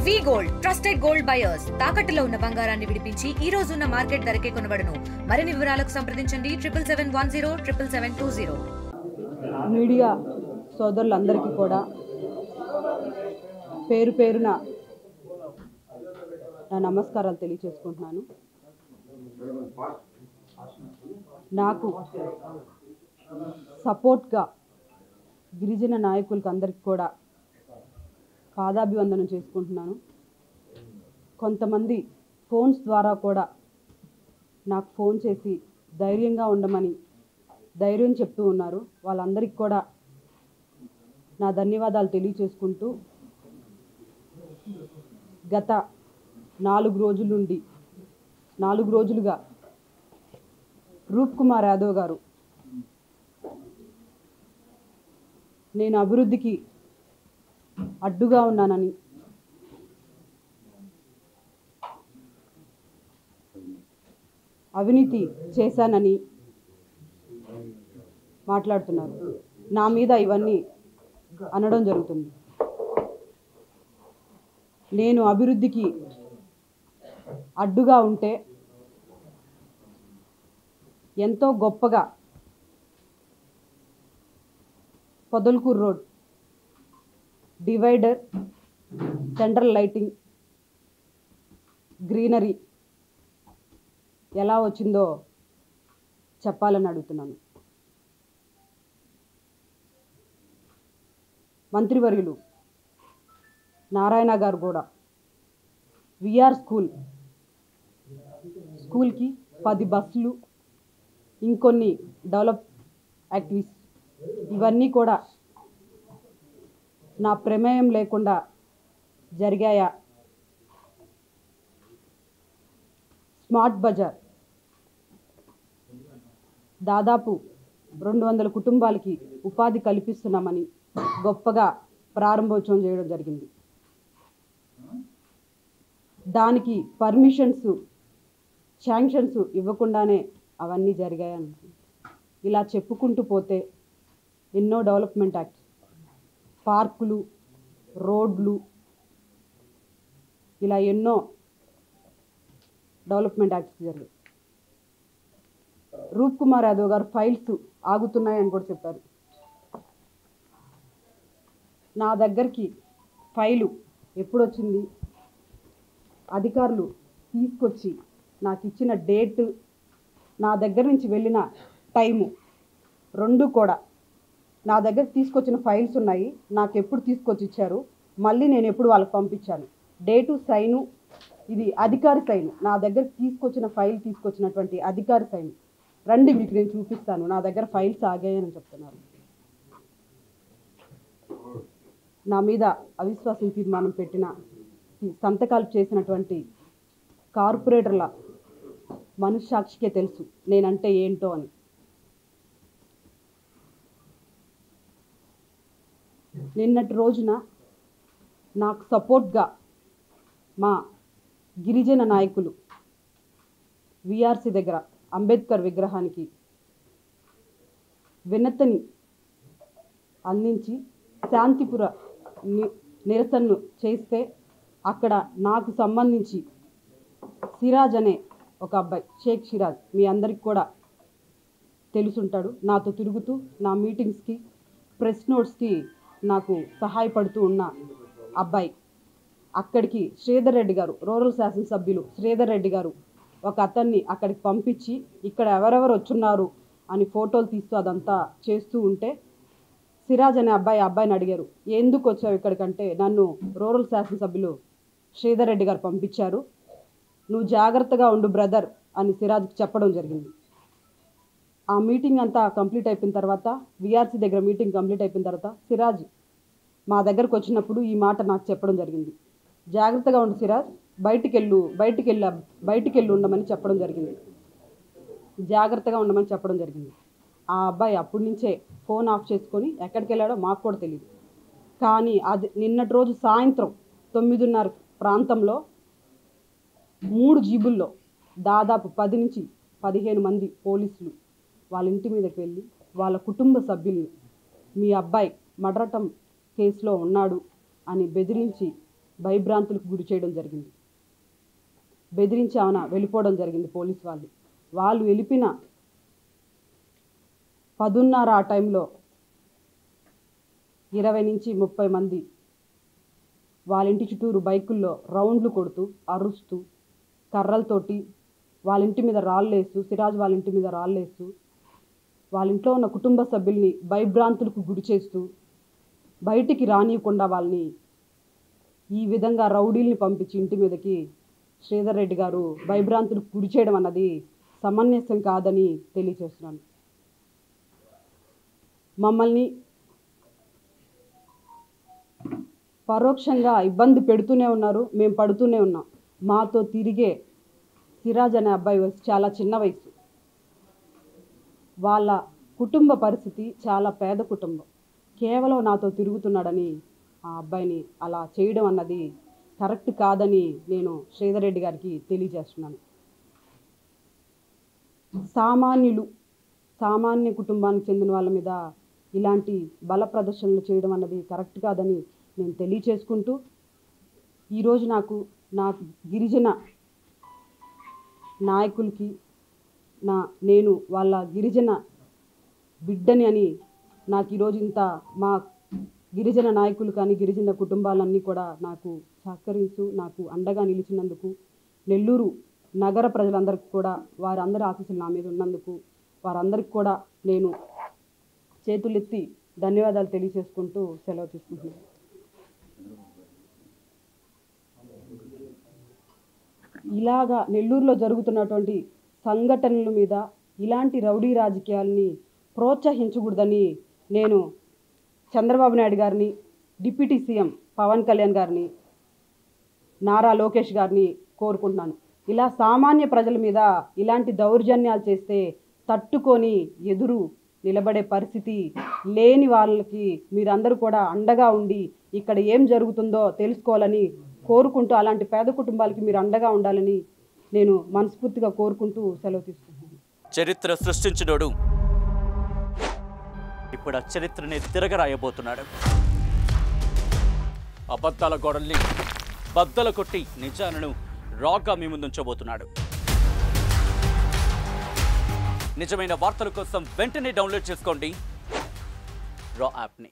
వి gold trusted gold buyers తాకట్టులో ఉన్న బంగారాన్ని విడిపించి ఈ రోజు ఉన్న మార్కెట్ ధరకే కొనబడును. మరిన్ని వివరాలకు సంప్రదించండి 7771077720. మీడియా సోదరులందరికీ కూడా పేరు పేరున నా నమస్కారాలు తెలియజేసుకుంటున్నాను. నాకు సపోర్ట్గా గిరిజన నాయకులకు అందరికీ కూడా పాదాభివందనం చేసుకుంటున్నాను. కొంతమంది ఫోన్స్ ద్వారా కూడా నాకు ఫోన్ చేసి ధైర్యంగా ఉండమని ధైర్యం చెప్తూ ఉన్నారు. వాళ్ళందరికీ కూడా నా ధన్యవాదాలు తెలియచేసుకుంటూ గత 4 రోజులుగా రూప్ కుమార్ యాదవ్ గారు నేను అభివృద్ధికి అడ్డుగా ఉన్నానని, అవినీతి చేశానని మాట్లాడుతున్నారు. నా మీద ఇవన్నీ అనడం జరుగుతుంది. నేను అభివృద్ధికి అడ్డుగా ఉంటే ఎంతో గొప్పగా Podalakur road divider, central lighting, greenery ఎలా వచ్చిందో చెప్పాలని అడుగుతున్నాను. మంత్రివర్యులు నారాయణ గారు కూడా విఆర్ స్కూల్కి 10 బస్సులు, ఇంకొన్ని డెవలప్ యాక్టివిటీస్ ఇవన్నీ కూడా నా ప్రమేయం లేకుండా జరిగాయా? స్మార్ట్ బజార్ దాదాపు 200 కుటుంబాలకి ఉపాధి కల్పిస్తున్నామని గొప్పగా ప్రారంభోత్సవం చేయడం జరిగింది. దానికి పర్మిషన్స్, శాంక్షన్స్ ఇవ్వకుండానే అవన్నీ జరిగాయని ఇలా చెప్పుకుంటూ పోతే ఎన్నో డెవలప్మెంట్ యాక్ట్స్, పార్కులు, రోడ్లు, ఇలా ఎన్నో డెవలప్మెంట్ యాక్ట్స్ జరిగాయి. రూప్ కుమార్ యాదవ్ గారు ఫైల్స్ ఆగుతున్నాయని కూడా చెప్పారు. నా దగ్గరికి ఫైలు ఎప్పుడు వచ్చింది? అధికారులు తీసుకొచ్చి నాకు ఇచ్చిన డేటు, నా దగ్గర నుంచి వెళ్ళిన టైము 2 కూడా నా దగ్గర తీసుకొచ్చిన ఫైల్స్ ఉన్నాయి. నాకు ఎప్పుడు తీసుకొచ్చి ఇచ్చారు, మళ్ళీ నేను ఎప్పుడు వాళ్ళకి పంపించాను, డేటు, సైను, ఇది అధికారి సైన్. నా దగ్గర తీసుకొచ్చినటువంటి అధికారి సైన్ రండి, మీకు నేను చూపిస్తాను. నా దగ్గర ఫైల్స్ ఆగాయని చెప్తున్నారు. నా మీద అవిశ్వాసం తీర్మానం పెట్టిన, సంతకాలు చేసినటువంటి కార్పొరేటర్ల మనస్సాక్షికే తెలుసు నేనంటే ఏంటో అని. నిన్నటి రోజున నాకు సపోర్ట్గా మా గిరిజన నాయకులు విఆర్సి దగ్గర అంబేద్కర్ విగ్రహానికి వినతిని అందించి శాంతిపుర నిరసనను చేస్తే అక్కడ నాకు సంబంధించి సిరాజ్ అనే ఒక అబ్బాయి, షేక్ సిరాజ్, మీ అందరికి కూడా తెలుసుంటాడు, నాతో తిరుగుతూ నా మీటింగ్స్కి, ప్రెస్ నోట్స్కి నాకు సహాయపడుతూ ఉన్న అబ్బాయి, అక్కడికి శ్రీధర్ రెడ్డి గారు, రూరల్ శాసనసభ్యులు శ్రీధర్ రెడ్డి గారు ఒక అతన్ని అక్కడికి పంపించి ఇక్కడ ఎవరెవరు వచ్చున్నారు అని ఫోటోలు తీస్తూ అదంతా చేస్తూ ఉంటే సిరాజ్ అనే అబ్బాయిని అడిగారు, ఎందుకు వచ్చావు ఇక్కడికంటే, నన్ను రూరల్ శాసనసభ్యులు శ్రీధర్ రెడ్డి గారు పంపించారు, నువ్వు జాగ్రత్తగా ఉండు బ్రదర్ అని సిరాజ్కి చెప్పడం జరిగింది. ఆ మీటింగ్ అంతా కంప్లీట్ అయిపోయిన తర్వాత, విఆర్సి దగ్గర మీటింగ్ కంప్లీట్ అయిపోయిన తర్వాత సిరాజ్ మా దగ్గరకు వచ్చినప్పుడు ఈ మాట నాకు చెప్పడం జరిగింది. జాగ్రత్తగా ఉండు సిరాజ్, బయటికెళ్ళు ఉండమని చెప్పడం జరిగింది. జాగ్రత్తగా ఉండమని చెప్పడం జరిగింది. ఆ అబ్బాయి అప్పటి నుంచే ఫోన్ ఆఫ్ చేసుకొని ఎక్కడికి వెళ్ళాడో మాకు కూడా తెలియదు. కానీ అది నిన్నటి రోజు సాయంత్రం 9:30 ప్రాంతంలో 3 జీబుల్లో దాదాపు 10 నుంచి 15 మంది పోలీసులు వాళ్ళ ఇంటి మీదకి వెళ్ళి వాళ్ళ కుటుంబ సభ్యుల్ని మీ అబ్బాయి మర్డర్ కేసులో ఉన్నాడు అని బెదిరించి భయభ్రాంతులకు గురి చేయడం జరిగింది. బెదిరించి ఆమె వెళ్ళిపోవడం జరిగింది. పోలీసు వాళ్ళు వెళ్ళిపోయిన 10:30 ఆ టైంలో 20 నుంచి 30 మంది వాళ్ళ ఇంటి చుట్టూరు బైకుల్లో రౌండ్లు కొడుతూ అరుస్తూ కర్రలతోటి వాళ్ళ ఇంటి మీద రాళ్ళేస్తూ, సిరాజ్ వాళ్ళ ఇంటి మీద రాళ్ళేస్తూ, వాళ్ళ ఇంట్లో ఉన్న కుటుంబ సభ్యుల్ని భయభ్రాంతులకు గురి చేస్తూ బయటికి రానియకుండా వాళ్ళని ఈ విధంగా రౌడీల్ని పంపించి ఇంటి మీదకి శ్రీధర్ రెడ్డి గారు భయభ్రాంతులకు గురి చేయడం అన్నది సమంజసం కాదని తెలియజేస్తున్నాను. మమ్మల్ని పరోక్షంగా ఇబ్బంది పెడుతూనే ఉన్నారు, మేము పడుతూనే ఉన్నాం. మాతో తిరిగే సిరాజ్ అనే అబ్బాయి వయసు చాలా చిన్న వయసు. వాళ్ళ కుటుంబ పరిస్థితి చాలా పేద కుటుంబం. కేవలం నాతో తిరుగుతున్నాడని ఆ అబ్బాయిని అలా చేయడం అన్నది కరెక్ట్ కాదని నేను శ్రీధర్ రెడ్డి గారికి తెలియజేస్తున్నాను. సామాన్య కుటుంబానికి చెందిన వాళ్ళ మీద ఇలాంటి బల ప్రదర్శనలు చేయడం అన్నది కరెక్ట్ కాదని నేను తెలియచేసుకుంటూ, ఈరోజు నా గిరిజన నాయకులకి నేను వాళ్ళ గిరిజన బిడ్డని అని నాకు ఈరోజు మా గిరిజన నాయకులు కానీ గిరిజన కుటుంబాలన్నీ కూడా నాకు సహకరిస్తూ నాకు అండగా నిలిచినందుకు, నెల్లూరు నగర ప్రజలందరికీ కూడా వారందరి ఆశీస్సులు నా మీద ఉన్నందుకు వారందరికీ కూడా నేను చేతులెత్తి ధన్యవాదాలు తెలియజేసుకుంటూ సెలవు తీసుకుంటున్నాను. ఇలాగా నెల్లూరులో జరుగుతున్నటువంటి సంఘటనల మీద ఇలాంటి రౌడీ రాజకీయాలని ప్రోత్సహించకూడదని నేను చంద్రబాబు నాయుడు గారిని, డిప్యూటీ సీఎం పవన్ కళ్యాణ్ గారిని, నారా లోకేష్ గారిని కోరుకుంటున్నాను. ఇలా సామాన్య ప్రజల మీద ఇలాంటి దౌర్జన్యాలు చేస్తే తట్టుకొని ఎదురు నిలబడే పరిస్థితి లేని వాళ్ళకి మీరందరూ కూడా అండగా ఉండి ఇక్కడ ఏం జరుగుతుందో తెలుసుకోవాలని కోరుకుంటూ, అలాంటి పేద కుటుంబాలకి మీరు అండగా ఉండాలని నేను మనస్ఫూర్తిగా కోరుకుంటూ సెలవు తీసుకుంటున్నాను. చరిత్ర సృష్టించినోడు ఇప్పుడు ఆ చరిత్రని తిరగరాయబోతున్నాడు. అబద్ధాల గోడల్ని బద్దలు కొట్టి నిజాలను రాగా మీ ముందుంచబోతున్నాడు. నిజమైన వార్తల కోసం వెంటనే డౌన్లోడ్ చేసుకోండి రా యాప్ని.